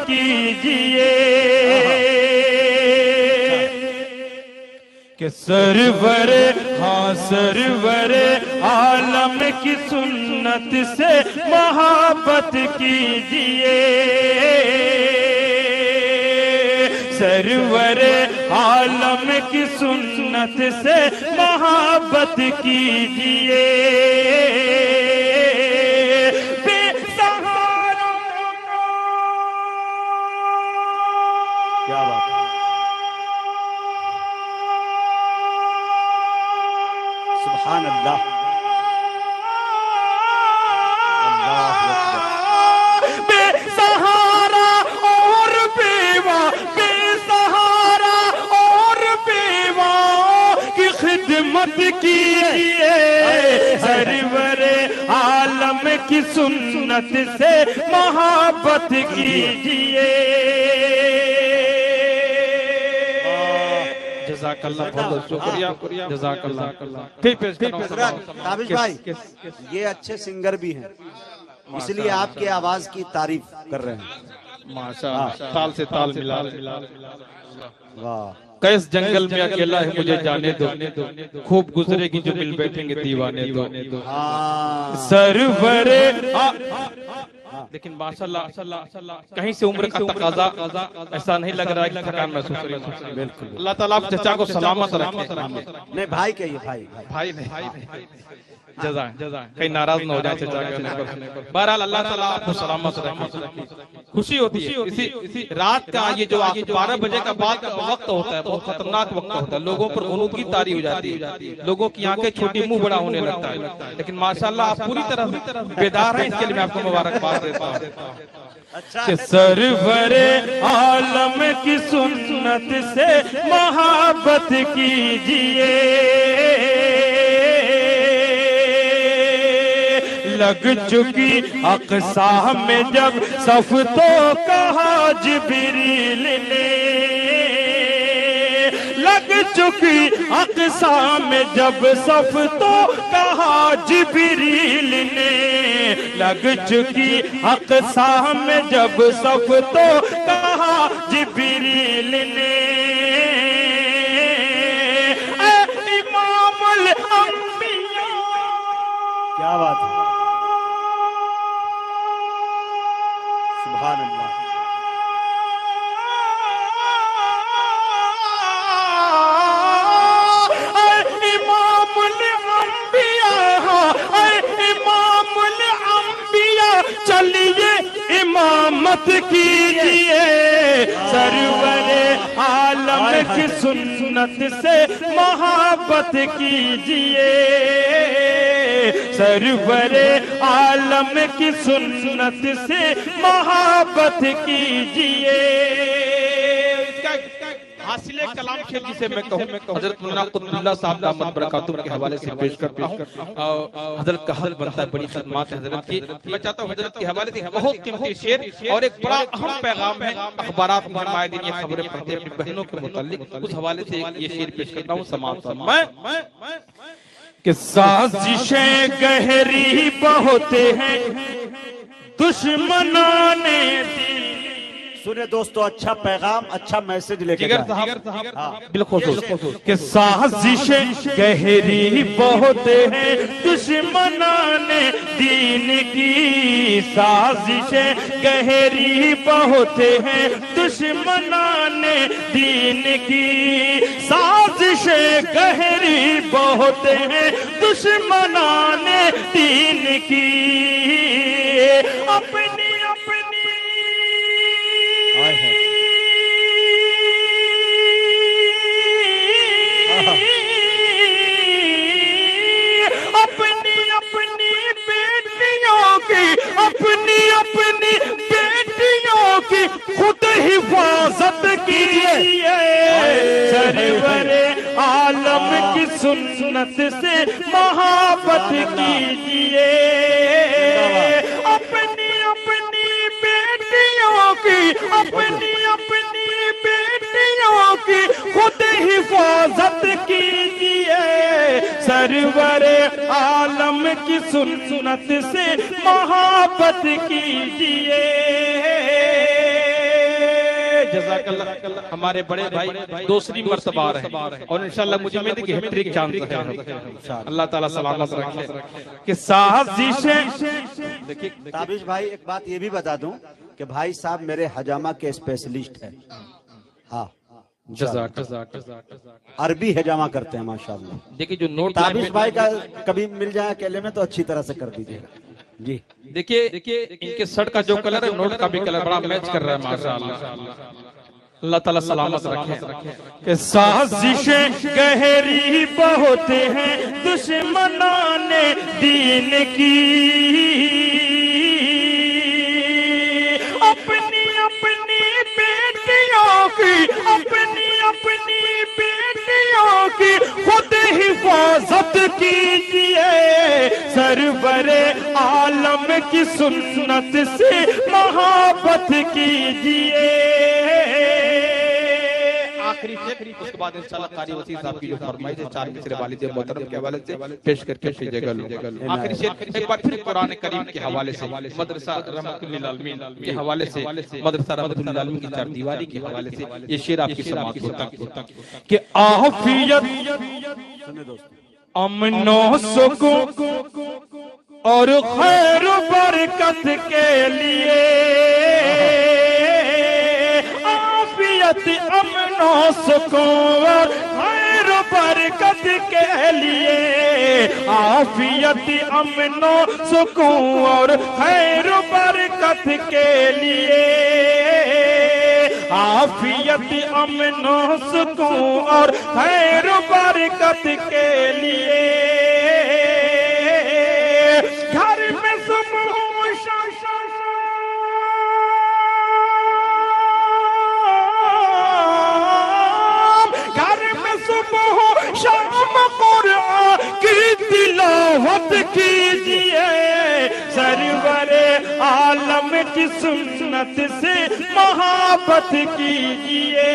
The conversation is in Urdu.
کیجئے کہ سرور ہاں سرور عالم کی سنت سے محبت کیجئے سرور عالم کی سنت سے محبت کیجئے بے سہارا کیا بات ہے سبحان اللہ اللہ اکبر بے سہارا اور بیوہ بے سہارا اور بیوہ کی خدمت کیجئے سرور عالم کی سنت سے محبت کیجئے جزاک اللہ بہت شکریہ جزاک اللہ تابش بھائی یہ اچھے سنگر بھی ہیں اس لیے آپ کی آواز کی تعریف کر رہے ہیں ماشاءاللہ تال سے تال ملا واہ کیس جنگل میں اکیلا ہے مجھے جانے دو خوب گزرے گی جو مل بیٹھیں گے دیوانے دو سرور لیکن ماشاءاللہ کہیں سے عمر کا تقاضا ایسا نہیں لگ رہا ہے کہ تھکان محسوس ہو رہی ہے اللہ تعالیٰ آپ چچا کو سلامت رکھے نہیں بھائی کہیے بھائی نہیں جزائیں کہیں ناراض نہ ہو جائیں چچا کے بہرحال اللہ تعالیٰ آپ کو سلامت رکھے خوشی ہوتی ہے اسی رات کا یہ جو 12 بجے کا بعد وقت ہوتا ہے بہت خطرناک وقت ہوتا ہے لوگوں پر غنودگی طاری ہو جاتی ہے لوگوں کی آنکھیں چھوٹی منہ بڑا ہونے لگتا ہے لیکن ماشاءاللہ آپ پوری طرح بیدار ہیں اس کے لیے میں آپ کو مبارکباد دیتا ہوں کہ سرور عالم کی سنت سے محبت کیجئے لگ چکی اقصی میں جب صف تو کہا جبریل نے لگ چکی اقصی میں جب صف تو کہا جبریل نے لگ چکی اقصی میں جب صف تو کہا جبریل نے اے امام الانبیاء کیا بات ہے سبحان اللہ اے امام الانبیاء اے امام الانبیاء چلیے امامت کیجئے سرور عالم کی سنت سے محبت کیجئے سرور عالم کی سنت سے محبت کیجئے حاصل کلام شیخ جسے میں کہوں حضرت مولانا قطب اللہ صاحب دامت برکاتہم کے حوالے سے پیش کرتا ہوں حضرت کا حق بنتا ہے بڑی خدمات حضرت کی میں چاہتا ہوں حضرت کے حوالے سے بہت قیمتی شعر اور ایک بڑا اہم پیغام ہے اخبارات میں ہمارے دن یہ خبریں پڑھتے ہیں اپنی بہنوں کے متعلق اس حوالے سے یہ شعر پیش کرتا ہوں سماعت فرمائیں کہ سازشیں گہری بہت ہیں دشمنان دین سنے دوستو اچھا پیغام اچھا میسج لے کے جائیں بالخصوص کہ سازشیں گہری بہت ہیں دشمنان دین کی سازشیں گہری بہت ہیں دشمنان دین کی سازشیں گہری بہت ہیں دشمنان دین کی اپنی اپنی بیٹیوں کی خود حفاظت کیجئے سرور عالم کی سنت سے محبت کیجئے اپنی بیٹیوں کی بیٹیوں کی خود حفاظت کیجئے سرور عالم کی سنت سے محبت کیجئے جزاک اللہ ہمارے بڑے بھائی دوسری مرتبہ آ رہے ہیں اور انشاءاللہ مجھے امید ہے کہ ہیٹرک چانس ہے. اللہ تعالیٰ سلامت رکھے کہ سازشیں. تابش بھائی ایک بات یہ بھی بتا دوں کہ بھائی صاحب میرے حجامہ کے اسپیشلسٹ ہیں. ہاں جزاک عربی حجامہ کرتے ہیں ماشاءاللہ. دیکھیں جو نوٹ تابش بھائی کا کبھی مل جائے اکیلے میں تو اچھی طرح سے کر دیجیے گا. جی دیکھیے ان کے شرٹ کا جو کلر ہے نوٹ کا بھی کلر بڑا میچ کر رہا ہے ماشاءاللہ. اللہ تعالیٰ سلامت رکھے کہ سازشیں گہری بہت ہیں دشمنان دین کی. اپنی اپنی بیٹیوں کی خود حفاظت کیجئے. سرور عالم کی سنت سے محبت کیجئے. آخری شعر اس کے بعد انشاءاللہ قاری وسیع صاحب کی جو فرمائش ہے 4 مصرے والد محترم کے حوالے سے پیش کر کے اپنی جگہ لوں. آخری شعر ایک بار پھر قرآن کریم کے حوالے سے مدرسہ رحمت للعالمین کے حوالے سے مدرسہ رحمت للعالمین کی 4 دیواری کے حوالے سے یہ شعر آپ کی سماعت ہوتا کہ عافیت امن و سکون اور خیر و برکت کے لیے. امن و سکون اور خیر و برکت کے لیے. عافیت امن و سکون اور خیر و برکت کے لیے. عافیت امن و سکون اور خیر و برکت کے لیے. گھر میں شام قرآن کی تلاوت کیجئے. سرور عالم کی سنت سے محبت کیجئے.